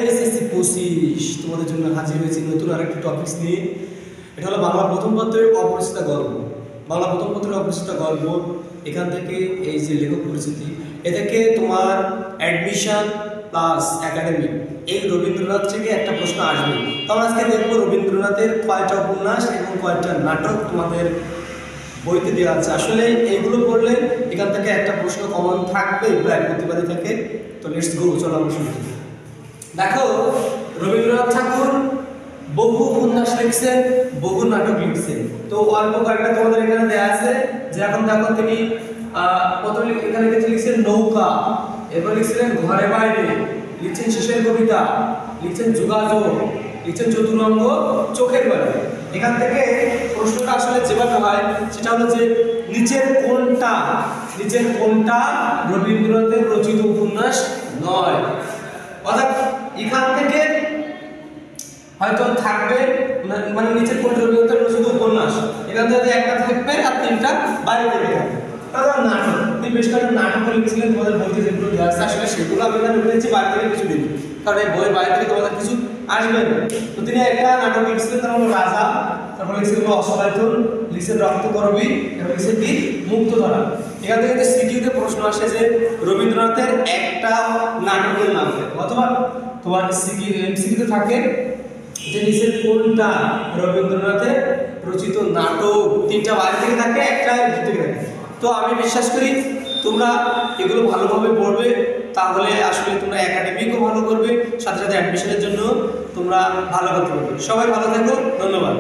SSC 25 তোমাদের জন্য হাজির হয়েছি নতুন আরেকটি টপিকস নিয়ে। এটা হলো বাংলা প্রথম পত্রের অপরিচিত গল্প। বাংলা প্রথম পত্রের অপরিচিত গল্প, এখান থেকে এই যে লেখক পরিচিতি, এ থেকে তোমার অ্যাডমিশন প্লাস একাডেমিক এই রবীন্দ্রনাথ থেকে একটা প্রশ্ন আসবে। তো আমরা আজকে দেখবো রবীন্দ্রনাথের কয়টা উপন্যাস এবং কয়টা নাটক তোমাদের বইতে দেওয়া আছে। আসলে এইগুলো পড়লে এখান থেকে একটা প্রশ্ন কমন থাকবে, প্রায় প্রতিবারই থাকে। তো লেটস গো, চলো আমরা শুরু করি। দেখো, রবীন্দ্রনাথ ঠাকুর বহু উপন্যাস লিখছেন, বহু নাটক লিখছেন। তো অল্প কয়েকটা তোমাদের এখানে দেওয়া আছে। যেরকম দেখো, তিনি প্রথমে এখানে লিখছেন নৌকা, এরপর লিখছিলেন ঘরে বাইরে, লিখছেন শেষের কবিতা, লিখছেন যোগাযোগ, লিখছেন চতুরঙ্গ, চোখের বাড়ি। এখান থেকে প্রশ্নটা আসলে যেভাবে হয় সেটা হলো যে নিচের কোনটা রবীন্দ্রনাথের রচিত উপন্যাস নয়। অর্থাৎ এখান থেকে হয়তো থাকবে মানে নিচের কোনটা রবীন্দ্রনাথের রচিত উপন্যাস, এখান থেকে একটা থাকবে আর তিনটা বাইরে থেকে থাকবে। তাহলে নাটক, তিনি বেশ কয়েকটা নাটক লিখেছিলেন তোমাদের বইতে, যেগুলো দেওয়া আছে আসলে সেগুলো আমি এখানে লিখেছি বাইরে থেকে কিছু দিন, কারণ এই বই বাইরে থেকে তোমাদের কিছু আসবে না। তো তিনি একটা নাটক লিখেছিলেন, তার হলো রাজা, তারপর লিখেছিলেন অসহায়তুন, লিখছেন রক্তকরবী, এবং লিখছেন কি মুক্তধারা। এখান থেকে সিকিউতে প্রশ্ন আসে যে রবীন্দ্রনাথের একটা নাটকের নাম, অথবা তোমার এমসিকিউতে থাকে যে নিচের কোনটা রবীন্দ্রনাথের রচিত নাটক। তিনটা বাইরে থেকে থাকে, একটা ভিতর থেকে থাকে। তো আমি বিশ্বাস করি তোমরা এগুলো ভালোভাবে পড়বে, তাহলে আসলে তোমরা একাডেমিকও ভালো করবে, সাথে সাথে অ্যাডমিশনের জন্য তোমরা ভালো করতে পারবে। সবাই ভালো থাকো, ধন্যবাদ।